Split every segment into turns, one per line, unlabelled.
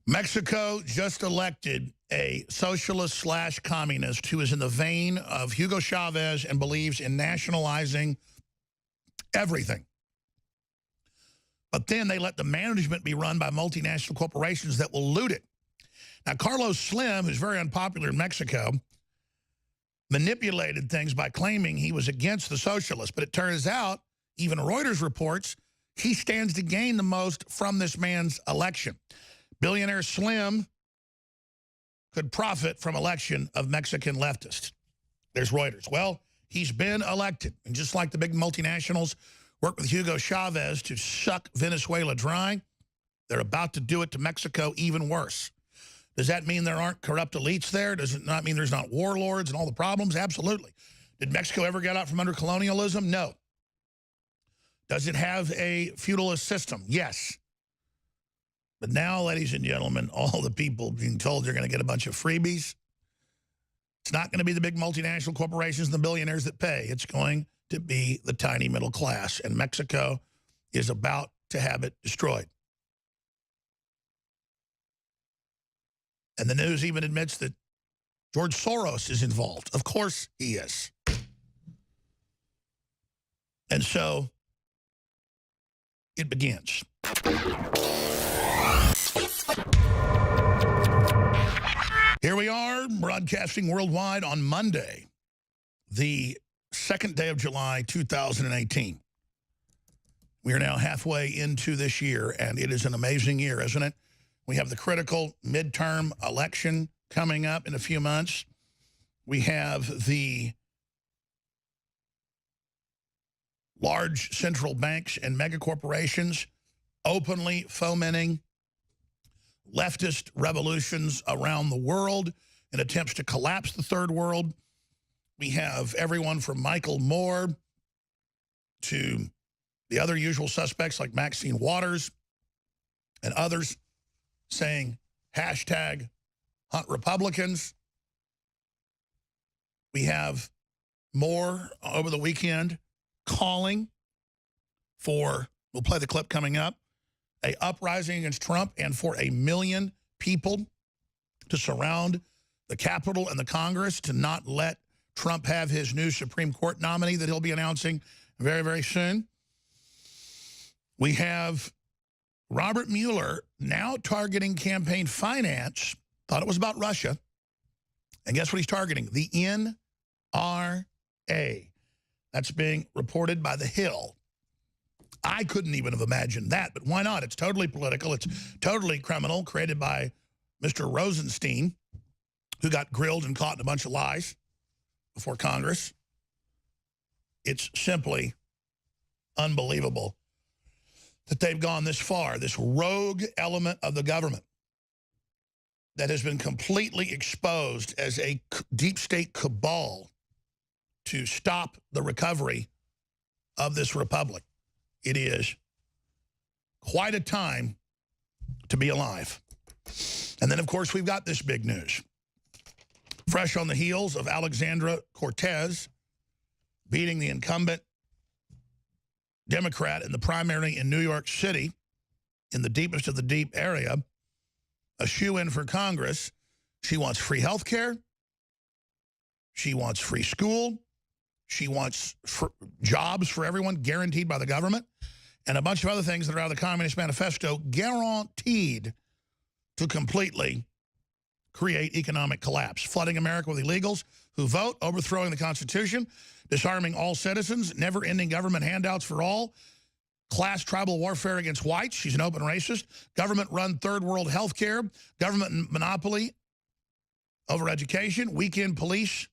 Mexico just elected a socialist / communist who is in the vein of Hugo Chavez and believes in nationalizing everything. But then they let the management be run by multinational corporations that will loot it. Now, Carlos Slim, who's very unpopular in Mexico, manipulated things by claiming he was against the socialists. But it turns out, even Reuters reports, he stands to gain the most from this man's election. Billionaire Slim could profit from election of Mexican leftists. There's Reuters. Well, he's been elected. And just like the big multinationals worked with Hugo Chavez to suck Venezuela dry, they're about to do it to Mexico even worse. Does that mean there aren't corrupt elites there? Does it not mean there's not warlords and all the problems? Absolutely. Did Mexico ever get out from under colonialism? No. Does it have a feudalist system? Yes. But now, ladies and gentlemen, all the people being told they're going to get a bunch of freebies, it's not going to be the big multinational corporations and the billionaires that pay. It's going to be the tiny middle class, and Mexico is about to have it destroyed. And the news even admits that George Soros is involved. Of course he is. And so it begins. Here we are, broadcasting worldwide on Monday, the 2nd day of July, 2018. We are now halfway into this year, and it is an amazing year, isn't it? We have the critical midterm election coming up in a few months. We have the large central banks and mega corporations openly fomenting leftist revolutions around the world in attempts to collapse the third world. We have everyone from Michael Moore to the other usual suspects like Maxine Waters and others saying hashtag hunt Republicans. We have more over the weekend calling for, we'll play the clip coming up, a uprising against Trump and for 1 million people to surround the Capitol and the Congress to not let Trump have his new Supreme Court nominee that he'll be announcing very, very soon. We have Robert Mueller now targeting campaign finance, thought it was about Russia, and guess what he's targeting? The NRA. That's being reported by The Hill. I couldn't even have imagined that, but why not? It's totally political. It's totally criminal, created by Mr. Rosenstein, who got grilled and caught in a bunch of lies before Congress. It's simply unbelievable that they've gone this far, this rogue element of the government that has been completely exposed as a deep state cabal to stop the recovery of this republic. It is quite a time to be alive. And then, of course, we've got this big news. Fresh on the heels of Alexandra Cortez beating the incumbent Democrat in the primary in New York City, in the deepest of the deep area, a shoo-in for Congress. She wants free health care. She wants free school. She wants jobs for everyone guaranteed by the government, and a bunch of other things that are out of the Communist Manifesto guaranteed to completely create economic collapse, flooding America with illegals who vote, overthrowing the Constitution, disarming all citizens, never-ending government handouts for all, class tribal warfare against whites. She's an open racist. Government-run third world health care, government monopoly over education, weakening police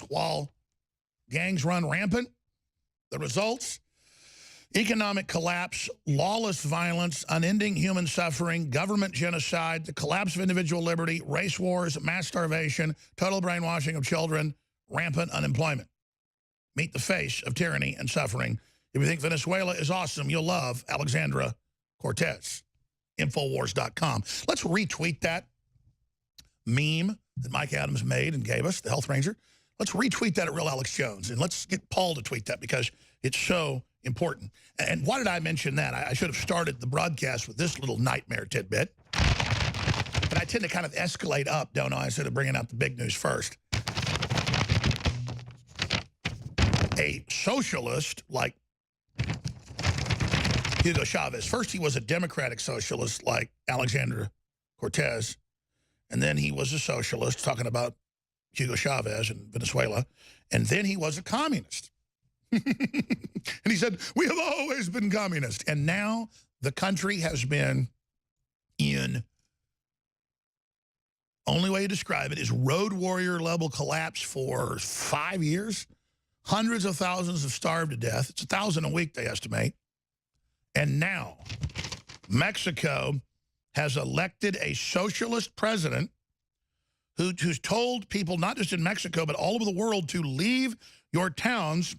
while gangs run rampant. The results: economic collapse, lawless violence, unending human suffering, government genocide, the collapse of individual liberty, race wars, mass starvation, total brainwashing of children, rampant unemployment. Meet the face of tyranny and suffering. If you think Venezuela is awesome, you'll love Alexandra Cortez. Infowars.com. Let's retweet that meme that Mike Adams made and gave us, the Health Ranger. Let's retweet that at Real Alex Jones, and let's get Paul to tweet that because It's so important. And why did I mention that? I should have started the broadcast with this little nightmare tidbit. But I tend to kind of escalate up, don't I, instead of bringing out the big news first. A socialist like Hugo Chavez. First, he was a democratic socialist like Alexander Cortez. And then he was a socialist, talking about Hugo Chavez in Venezuela. And then he was a communist. And he said, we have always been communist. And now the country has been in, only way to describe it is road warrior level collapse for 5 years. Hundreds of thousands have starved to death. It's 1,000 a week, they estimate. And now Mexico has elected a socialist president who's told people, not just in Mexico, but all over the world, to leave your towns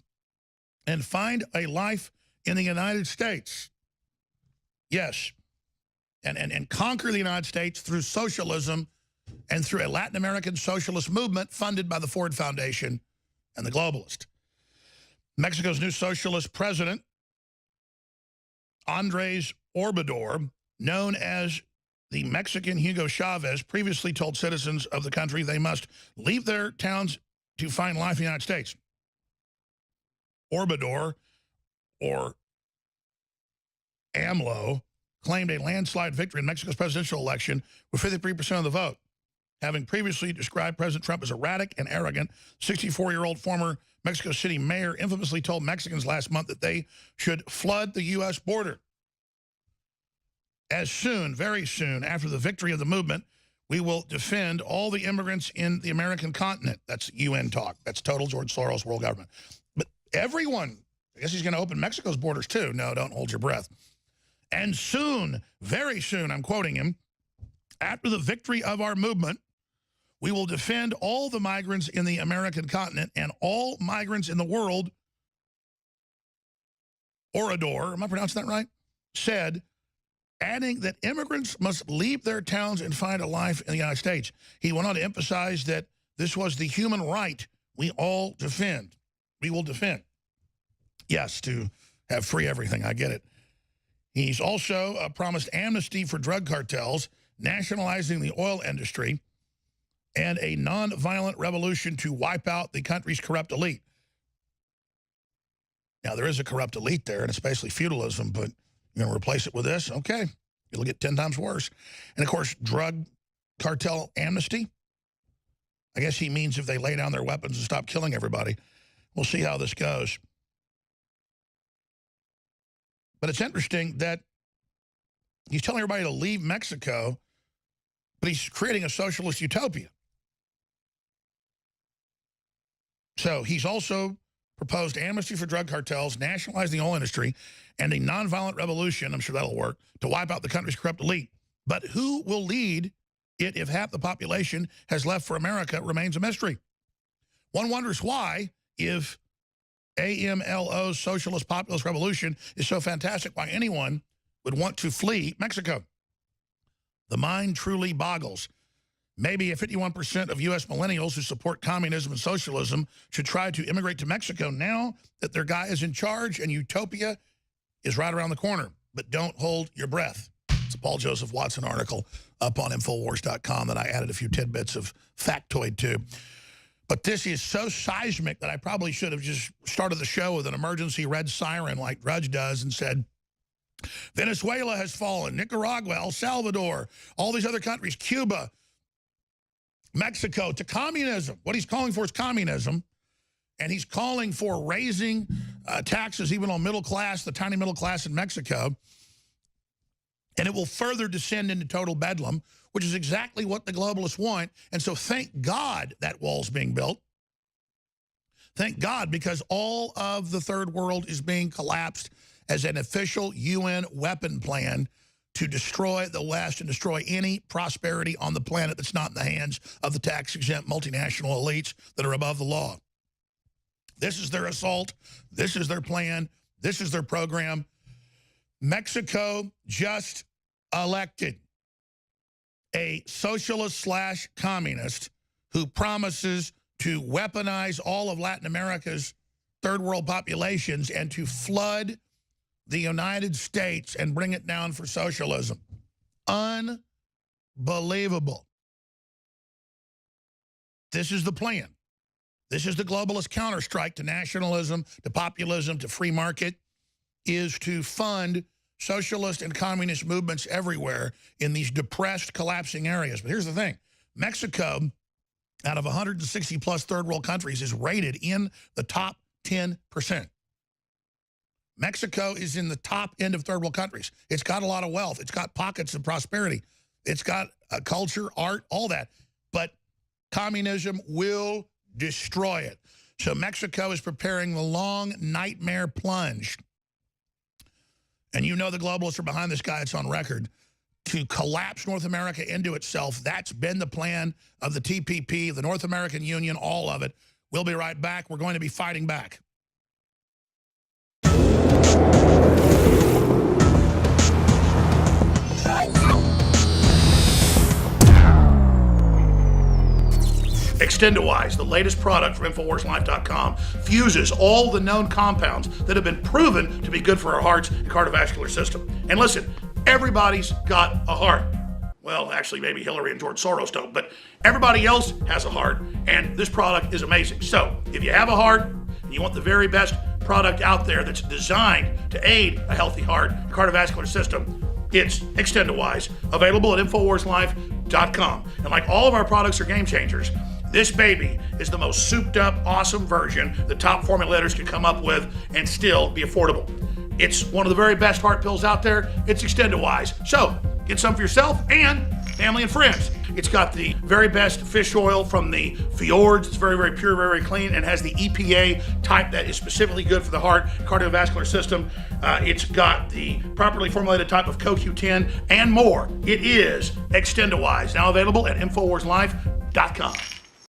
and find a life in the United States. Yes. And conquer the United States through socialism and through a Latin American socialist movement funded by the Ford Foundation and the globalist. Mexico's new socialist president, Andres Obrador, known as the Mexican Hugo Chavez, previously told citizens of the country they must leave their towns to find life in the United States. Obrador, or AMLO, claimed a landslide victory in Mexico's presidential election with 53% of the vote. Having previously described President Trump as erratic and arrogant, 64-year-old former Mexico City mayor infamously told Mexicans last month that they should flood the U.S. border. As soon, very soon, after the victory of the movement, we will defend all the immigrants in the American continent. That's UN talk. That's total George Soros world government. But everyone, I guess he's going to open Mexico's borders too. No, don't hold your breath. And soon, very soon, I'm quoting him, after the victory of our movement, we will defend all the migrants in the American continent and all migrants in the world. Obrador, am I pronouncing that right? Said, adding that immigrants must leave their towns and find a life in the United States. He went on to emphasize that this was the human right we all defend. We will defend. Yes, to have free everything. I get it. He's also promised amnesty for drug cartels, nationalizing the oil industry, and a non-violent revolution to wipe out the country's corrupt elite. Now, there is a corrupt elite there, and it's basically feudalism, but you're going to replace it with this? Okay. It'll get 10 times worse. And, of course, drug cartel amnesty. I guess he means if they lay down their weapons and stop killing everybody. We'll see how this goes. But it's interesting that he's telling everybody to leave Mexico, but he's creating a socialist utopia. So he's also proposed amnesty for drug cartels, nationalizing the oil industry, and a nonviolent revolution, I'm sure that'll work, to wipe out the country's corrupt elite. But who will lead it if half the population has left for America remains a mystery. One wonders why, if AMLO's socialist populist revolution is so fantastic, why anyone would want to flee Mexico. The mind truly boggles. Maybe 51% of U.S. millennials who support communism and socialism should try to immigrate to Mexico now that their guy is in charge and utopia is right around the corner. But don't hold your breath. It's a Paul Joseph Watson article up on Infowars.com that I added a few tidbits of factoid to. But this is so seismic that I probably should have just started the show with an emergency red siren like Drudge does and said, Venezuela has fallen, Nicaragua, El Salvador, all these other countries, Cuba, Mexico, to communism. What he's calling for is communism, and he's calling for raising taxes even on middle class, the tiny middle class in Mexico, and it will further descend into total bedlam, which is exactly what the globalists want. And so thank God that wall's being built. Thank God, because all of the third world is being collapsed as an official UN weapon plan to destroy the West and destroy any prosperity on the planet that's not in the hands of the tax-exempt multinational elites that are above the law. This is their assault. This is their plan. This is their program. Mexico just elected a socialist/communist who promises to weaponize all of Latin America's third world populations and to flood the United States and bring it down for socialism. Unbelievable. This is the plan. This is the globalist counterstrike to nationalism, to populism, to free market, is to fund socialist and communist movements everywhere in these depressed, collapsing areas. But here's the thing. Mexico, out of 160 plus third world countries, is rated in the top 10%. Mexico is in the top end of third world countries. It's got a lot of wealth. It's got pockets of prosperity. It's got culture, art, all that. But communism will destroy it. So Mexico is preparing the long nightmare plunge. And you know the globalists are behind this guy. It's on record. To collapse North America into itself. That's been the plan of the TPP, the North American Union, all of it. We'll be right back. We're going to be fighting back. Extendawise, the latest product from InfoWarsLife.com, fuses all the known compounds that have been proven to be good for our hearts and cardiovascular system. And listen, everybody's got a heart. Well, actually, maybe Hillary and George Soros don't, but everybody else has a heart, and this product is amazing. So if you have a heart and you want the very best product out there that's designed to aid a healthy heart and cardiovascular system, it's Extendawise, available at InfoWarsLife.com. And like all of our products are game changers, this baby is the most souped up, awesome version the top formulators could come up with and still be affordable. It's one of the very best heart pills out there. It's Extendawise. So get some for yourself and family and friends. It's got the very best fish oil from the fjords. It's very, very pure, very, very clean, and has the EPA type that is specifically good for the heart, cardiovascular system. It's got the properly formulated type of CoQ10 and more. It is Extendawise, now available at InfoWarsLife.com.